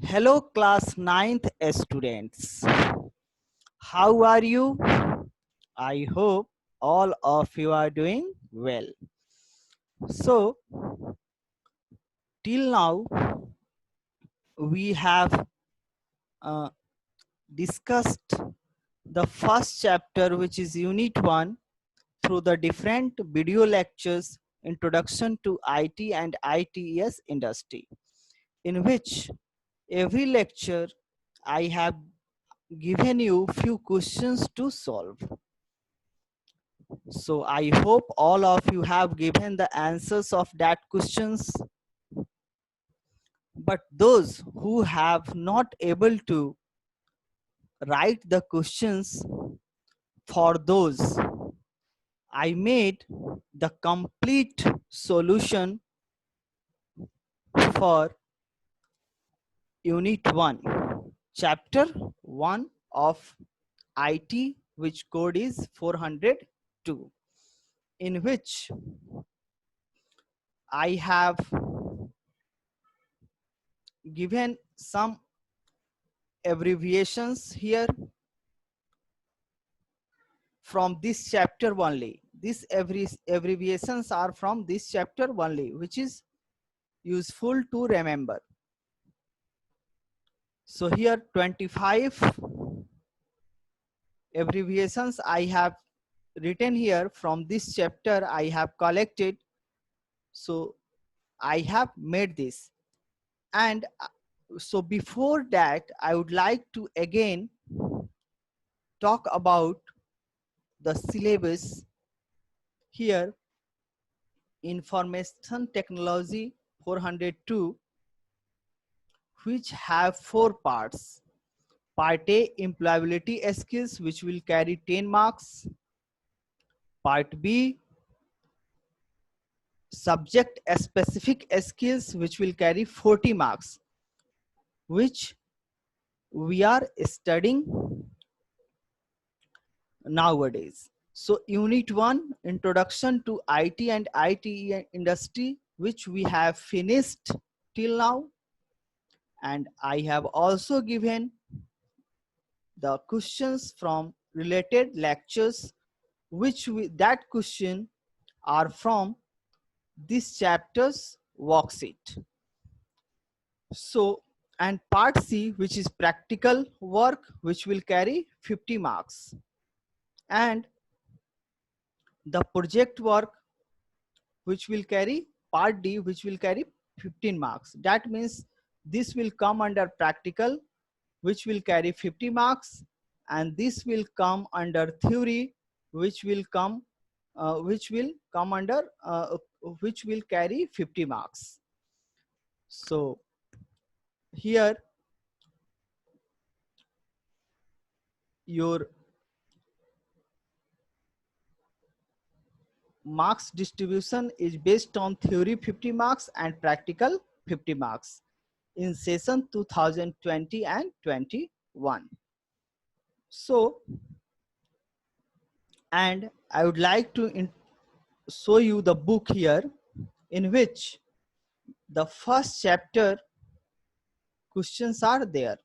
Hello class 9th students. How are you? I hope all of you are doing well. So till now we have uh, discussed the first chapter, which is unit 1, through the different video lectures introduction to IT and ITES industry, in which every lecture I have given you few questions to solve. So I hope all of you have given the answers of that questions. But those who have not able to write the questions, for those I made the complete solution for unit 1, chapter 1 of IT, which code is 402, in which I have given some abbreviations here from this chapter only. These abbreviations are from this chapter only, which is useful to remember. So here 25 abbreviations I have written here from this chapter I have collected. So I have made this. And so before that, I would like to again talk about the syllabus here. Information Technology 402, which have 4 parts. Part A, employability skills, which will carry 10 marks. Part B, subject specific skills, which will carry 40 marks, which we are studying nowadays. So unit 1, introduction to IT and ITE industry, which we have finished till now. And I have also given the questions from related lectures, which that question are from this chapter's worksheet. So, and part C, which is practical work, which will carry 50 marks, and the project work, which will carry part D, which will carry 15 marks. That means this will come under practical, which will carry 50 marks, and this will come under theory, which will come under which will carry 50 marks. So here your marks distribution is based on theory 50 marks and practical 50 marks in session 2020 and 21. So, and I would like to show you the book here, in which the first chapter questions are there.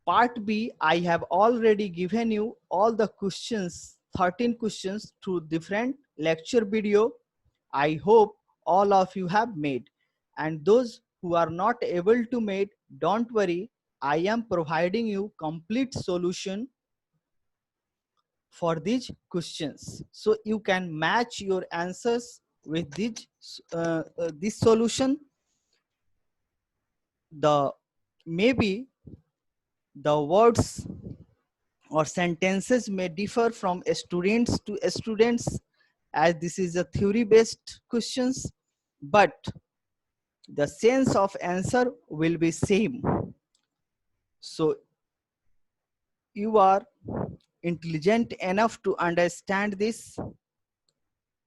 Part B, I have already given you all the questions, 13 questions through different lecture video. I hope all of you have made. And those who are not able to make, don't worry, I am providing you complete solution for these questions. So you can match your answers with this solution. Maybe the words or sentences may differ from students to students, as this is a theory based questions, but the sense of answer will be same. So you are intelligent enough to understand this.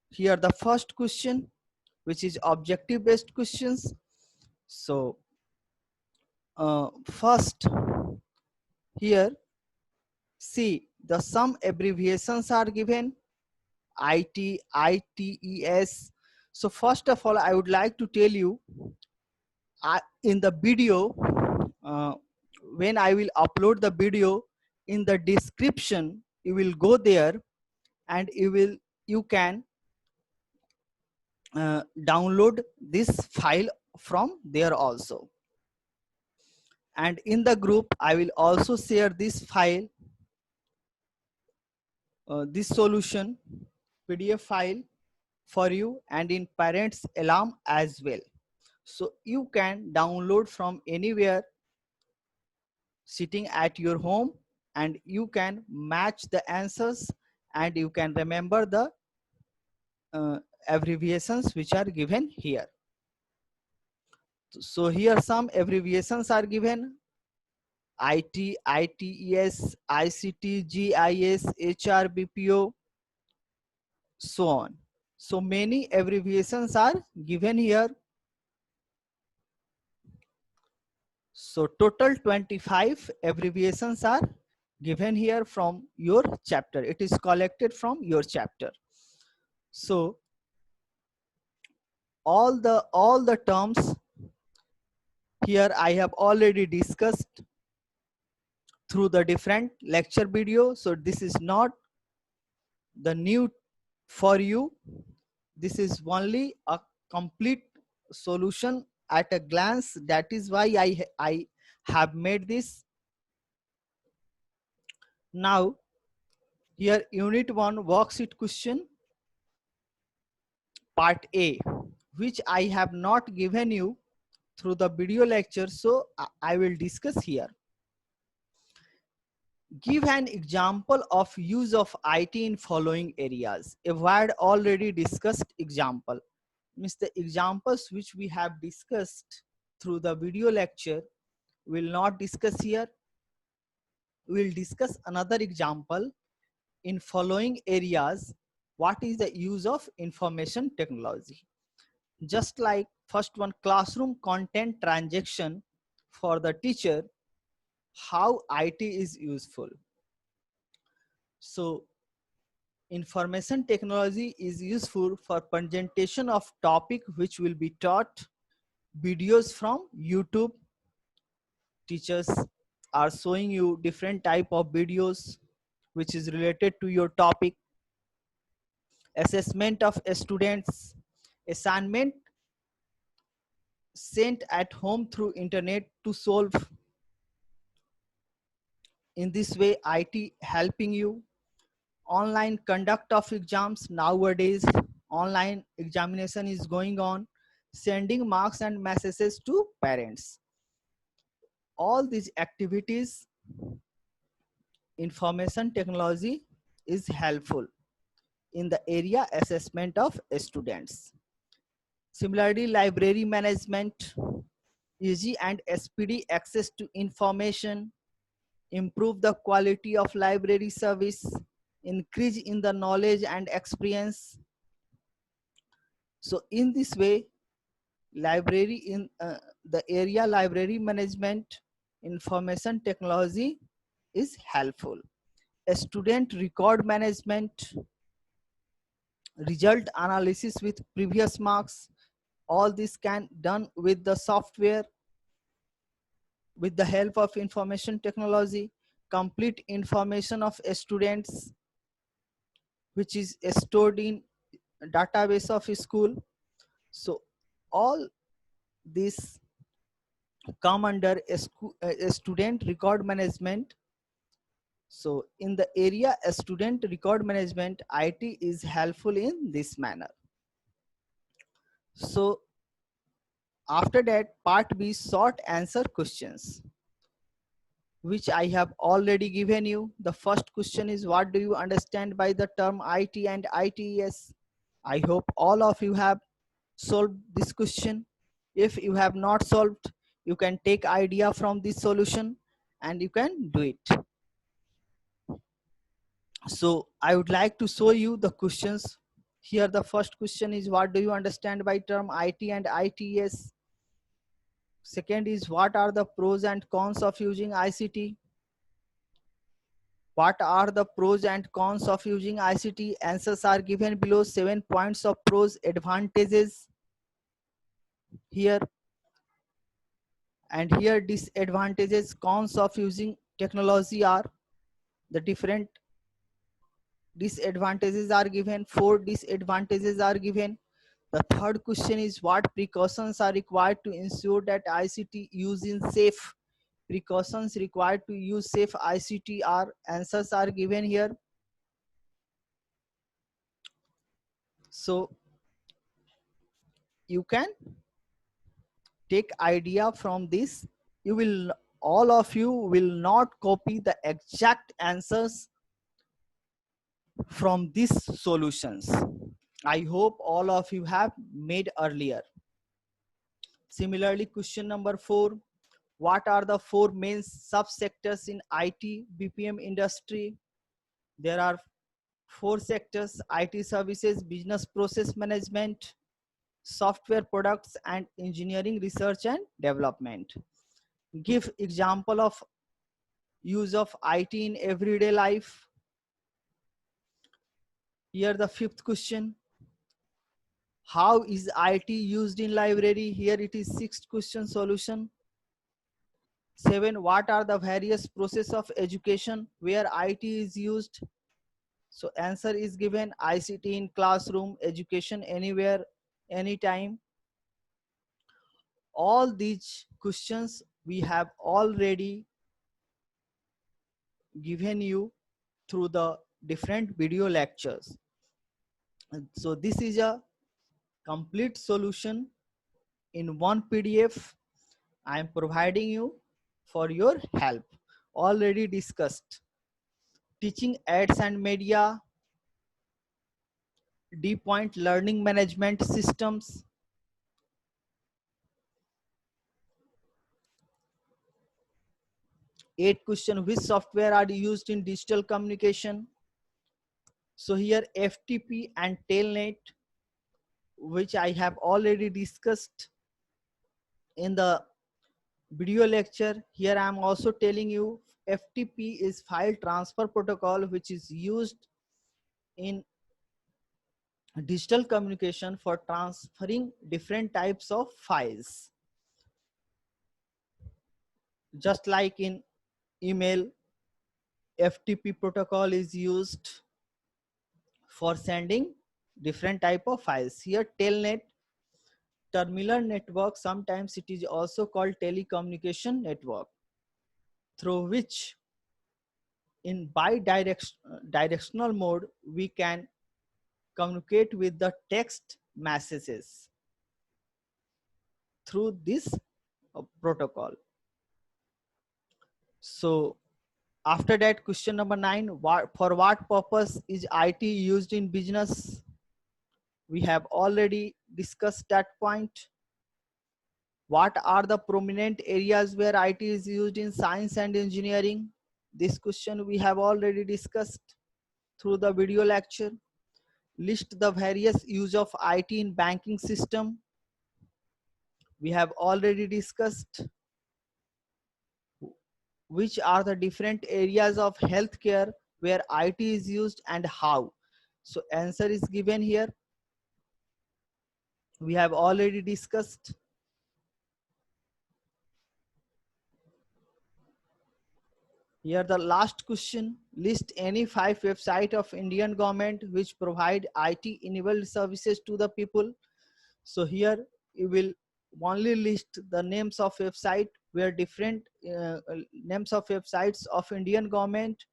Here the first question, which is objective based questions. So first here, see, the some abbreviations are given: IT, ITES. So first of all, I would like to tell you in the video, uh, when I will upload the video, in the description you will go there and you can download this file from there also. And in the group I will also share this file, this solution PDF file for you, and in parents alarm as well. So you can download from anywhere sitting at your home, and you can match the answers, and you can remember the uh, abbreviations which are given here. So here some abbreviations are given: IT, ITES, ICT, GIS, HR, BPO, so on. So many abbreviations are given here. So total 25 abbreviations are given here from your chapter. It is collected from your chapter. So all the terms here I have already discussed through the different lecture video. So this is not the new for you. This is only a complete solution at a glance. That is why I have made this. Now here unit 1 worksheet question part A, which I have not given you through the video lecture, so I will discuss here. Give an example of use of IT in following areas. A word already discussed example. Means the examples which we have discussed through the video lecture will not discuss here. We will discuss another example in following areas. What is the use of information technology? Just like first one, classroom content transaction for the teacher, how IT is useful. So information technology is useful for presentation of topic which will be taught. Videos from YouTube, teachers are showing you different type of videos which is related to your topic. Assessment of students, assignment sent at home through internet to solve. In this way IT helping you. Online conduct of exams, nowadays online examination is going on, sending marks and messages to parents. All these activities, information technology is helpful in the area assessment of students. Similarly, library management, easy and speedy access to information, improve the quality of library service, increase in the knowledge and experience. So in this way, library in the area library management, information technology is helpful. A student record management, result analysis with previous marks, all this can done with the software with the help of information technology. Complete information of students which is stored in database of school. So all this come under a student record management. So in the area a student record management, IT is helpful in this manner. So after that, part B, short answer questions, which I have already given you. The first question is, what do you understand by the term IT and ITES? I hope all of you have solved this question. If you have not solved, you can take idea from this solution and you can do it. So I would like to show you the questions. Here the first question is, what do you understand by term IT and ITES? Second is, what are the pros and cons of using ICT? What are the pros and cons of using ICT? Answers are given below. 7 points of pros, advantages here. And here disadvantages, cons of using technology are the different disadvantages are given. 4 disadvantages are given. The third question is what precautions are required to ensure that ICT use in safe. Precautions required to use safe ICT are answers are given here. So you can take idea from this. You will, all of you will not copy the exact answers from these solutions. I hope all of you have made earlier. Similarly, question number 4, what are the 4 main subsectors in IT BPM industry? There are 4 sectors: IT services, business process management, software products, and engineering research and development. Give example of use of IT in everyday life. Here the 5th question, how is IT used in library? Here it is 6th question solution. 7, what are the various process of education where IT is used? So answer is given: ICT in classroom, education anywhere, anytime. All these questions we have already given you through the different video lectures. And so this is a complete solution in one PDF I am providing you for your help. Already discussed teaching aids and media, D-Point learning management systems, 8 question, which software are used in digital communication? So here FTP and Telnet, which I have already discussed in the video lecture. Here I am also telling you FTP is file transfer protocol, which is used in digital communication for transferring different types of files. Just like in email, FTP protocol is used for sending different type of files. Here Telnet, terminal network, sometimes it is also called telecommunication network, through which in bidirectional mode we can communicate with the text messages through this protocol. So after that, question number 9, for what purpose is IT used in business? We have already discussed that point. What are the prominent areas where IT is used in science and engineering? This question we have already discussed through the video lecture. List the various use of IT in banking system. We have already discussed. Which are the different areas of healthcare where IT is used and how? So answer is given here. We have already discussed. Here the last question, list any 5 website of Indian government which provide IT enabled services to the people. So here you will only list the names of website where different names of websites of Indian government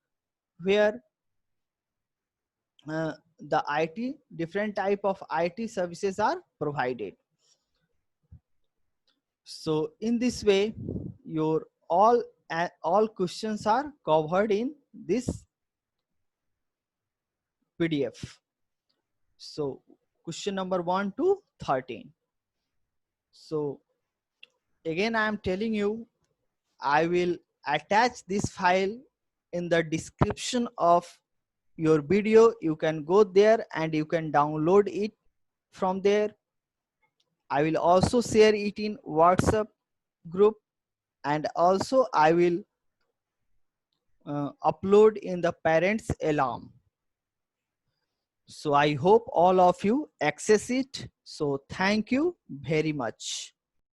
where the IT, different type of IT services are provided. So in this way, your all questions are covered in this PDF. So question number 1 to 13. So again, I am telling you, I will attach this file in the description of your video. You can go there and you can download it from there. I will also share it in WhatsApp group, and also I will upload in the parents alarm. So I hope all of you access it. So thank you very much.